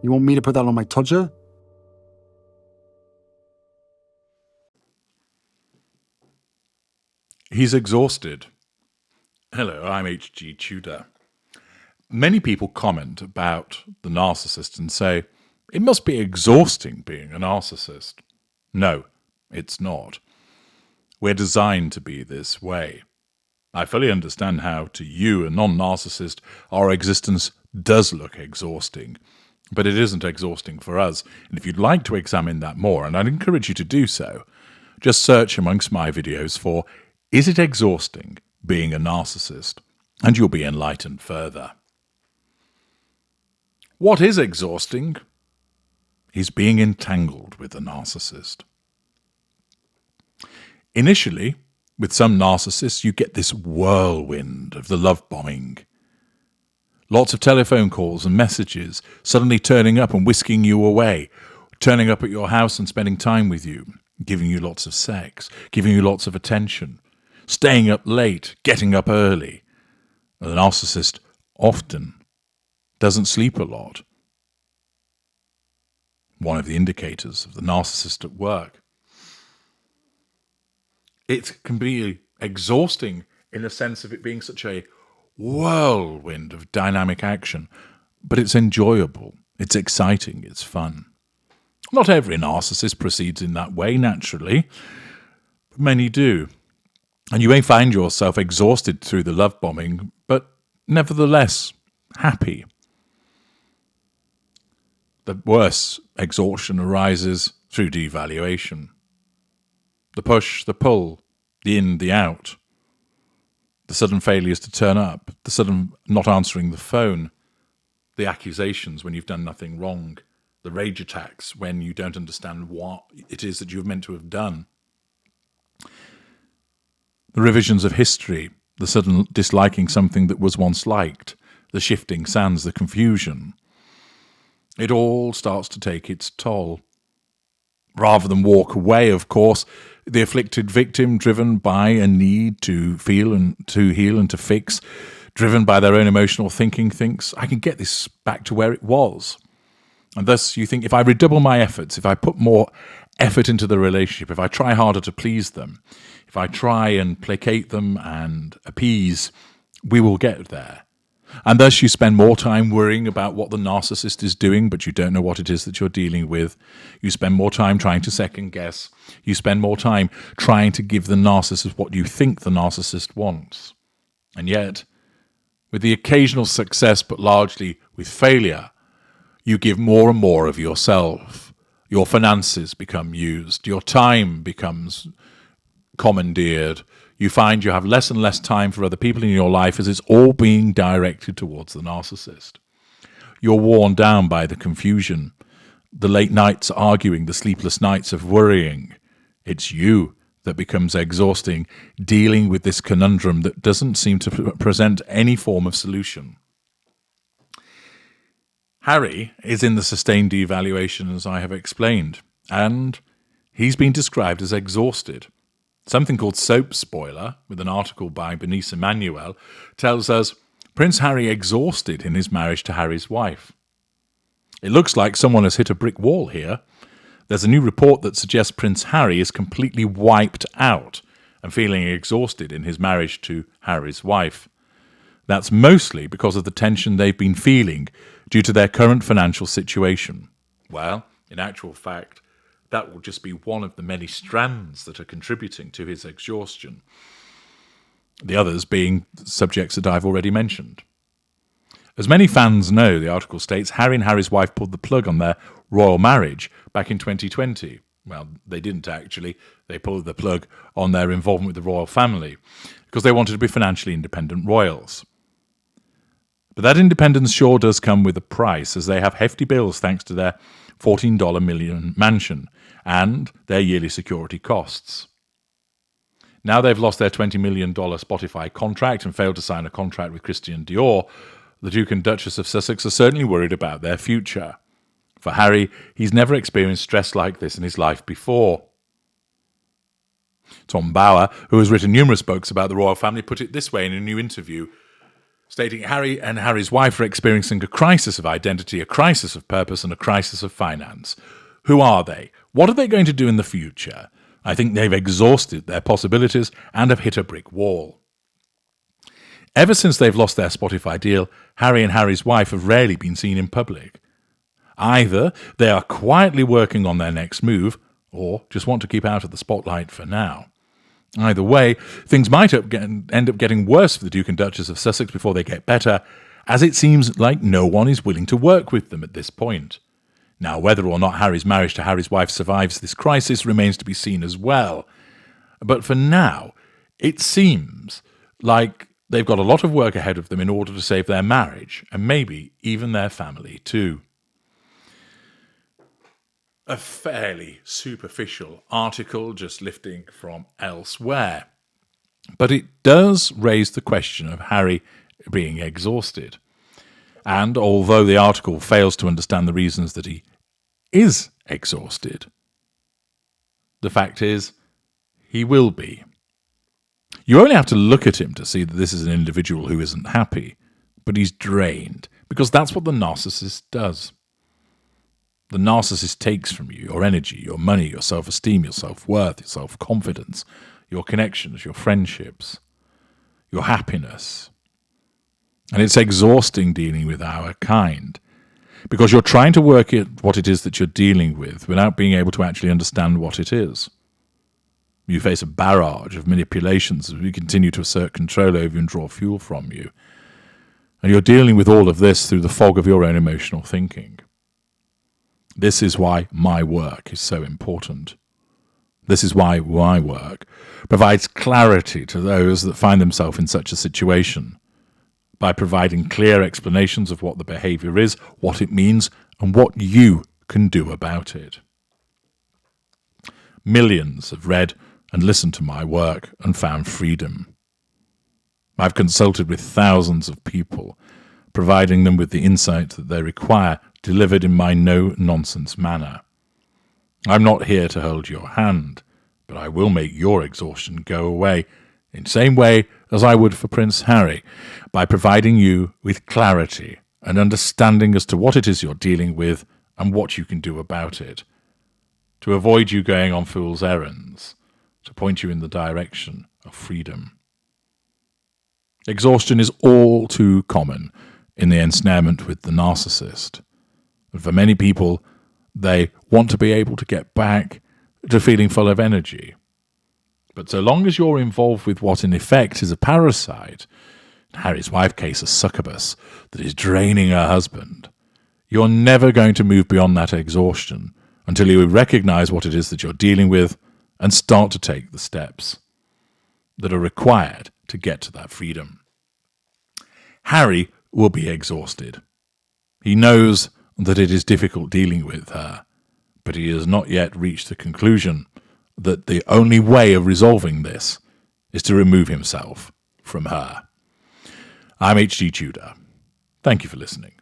You want me to put that on my Tudor? He's exhausted. Hello, I'm H.G. Tudor. Many people comment about the narcissist and say, it must be exhausting being a narcissist. No, it's not. We're designed to be this way. I fully understand how, to you, a non-narcissist, our existence does look exhausting. But it isn't exhausting for us. And if you'd like to examine that more, and I'd encourage you to do so, just search amongst my videos for, is it exhausting being a narcissist? And you'll be enlightened further. What is exhausting is being entangled with a narcissist. Initially, with some narcissists, you get this whirlwind of the love bombing. Lots of telephone calls and messages, suddenly turning up and whisking you away, turning up at your house and spending time with you, giving you lots of sex, giving you lots of attention, staying up late, getting up early. The narcissist often doesn't sleep a lot. One of the indicators of the narcissist at work. It can be exhausting in the sense of it being such a whirlwind of dynamic action, but it's enjoyable, it's exciting, it's fun. Not every narcissist proceeds in that way, naturally, but many do. And you may find yourself exhausted through the love bombing, but nevertheless happy. The worse exhaustion arises through devaluation. The push, the pull, the in, the out. The sudden failures to turn up, the sudden not answering the phone, the accusations when you've done nothing wrong, the rage attacks when you don't understand what it is that you've meant to have done. The revisions of history, the sudden disliking something that was once liked, the shifting sands, the confusion. It all starts to take its toll. Rather than walk away, of course, the afflicted victim, driven by a need to feel and to heal and to fix, driven by their own emotional thinking, thinks, I can get this back to where it was. And thus you think, if I redouble my efforts, if I put more effort into the relationship, if I try harder to please them, if I try and placate them and appease, we will get there. And thus you spend more time worrying about what the narcissist is doing, but you don't know what it is that you're dealing with. You spend more time trying to second guess. You spend more time trying to give the narcissist what you think the narcissist wants. And yet, with the occasional success, but largely with failure, you give more and more of yourself. Your finances become used. Your time becomes commandeered. You find you have less and less time for other people in your life as it's all being directed towards the narcissist. You're worn down by the confusion, the late nights arguing, the sleepless nights of worrying. It's you that becomes exhausting, dealing with this conundrum that doesn't seem to present any form of solution. Harry is in the sustained devaluation, as I have explained, and he's been described as exhausted. Something called Soap Spoiler, with an article by Bernice Emmanuel, tells us Prince Harry exhausted in his marriage to Harry's wife. It looks like someone has hit a brick wall here. There's a new report that suggests Prince Harry is completely wiped out and feeling exhausted in his marriage to Harry's wife. That's mostly because of the tension they've been feeling due to their current financial situation. Well, in actual fact, that will just be one of the many strands that are contributing to his exhaustion. The others being subjects that I've already mentioned. As many fans know, the article states, Harry and Harry's wife pulled the plug on their royal marriage back in 2020. Well, they didn't actually. They pulled the plug on their involvement with the royal family because they wanted to be financially independent royals. But that independence sure does come with a price, as they have hefty bills thanks to their $14 million mansion and their yearly security costs. Now they've lost their $20 million Spotify contract and failed to sign a contract with Christian Dior. The Duke and Duchess of Sussex are certainly worried about their future. For Harry, he's never experienced stress like this in his life before. Tom Bower, who has written numerous books about the royal family, put it this way in a new interview. stating Harry and Harry's wife are experiencing a crisis of identity, a crisis of purpose, and a crisis of finance. Who are they? What are they going to do in the future? I think they've exhausted their possibilities and have hit a brick wall. Ever since they've lost their Spotify deal, Harry and Harry's wife have rarely been seen in public. Either they are quietly working on their next move, or just want to keep out of the spotlight for now. Either way, things might end up getting worse for the Duke and Duchess of Sussex before they get better, as it seems like no one is willing to work with them at this point. Now, whether or not Harry's marriage to Harry's wife survives this crisis remains to be seen as well. But for now, it seems like they've got a lot of work ahead of them in order to save their marriage, and maybe even their family too. A fairly superficial article, just lifting from elsewhere. But it does raise the question of Harry being exhausted. And although the article fails to understand the reasons that he is exhausted, the fact is, he will be. You only have to look at him to see that this is an individual who isn't happy, but he's drained, because that's what the narcissist does. The narcissist takes from you your energy, your money, your self-esteem, your self-worth, your self-confidence, your connections, your friendships, your happiness. And it's exhausting dealing with our kind, because you're trying to work out what it is that you're dealing with without being able to actually understand what it is. You face a barrage of manipulations as we continue to assert control over you and draw fuel from you. And you're dealing with all of this through the fog of your own emotional thinking. This is why my work is so important. This is why my work provides clarity to those that find themselves in such a situation, by providing clear explanations of what the behavior is, what it means, and what you can do about it. Millions have read and listened to my work and found freedom. I've consulted with thousands of people, providing them with the insight that they require, delivered in my no-nonsense manner. I'm not here to hold your hand, but I will make your exhaustion go away in the same way as I would for Prince Harry, by providing you with clarity and understanding as to what it is you're dealing with and what you can do about it, to avoid you going on fool's errands, to point you in the direction of freedom. Exhaustion is all too common in the ensnarement with the narcissist. And for many people, they want to be able to get back to feeling full of energy. But so long as you're involved with what in effect is a parasite, in Harry's wife's case a succubus, that is draining her husband, you're never going to move beyond that exhaustion until you recognize what it is that you're dealing with and start to take the steps that are required to get to that freedom. Harry will be exhausted. He knows that it is difficult dealing with her, but he has not yet reached the conclusion that the only way of resolving this is to remove himself from her. I'm H.G. Tudor. Thank you for listening.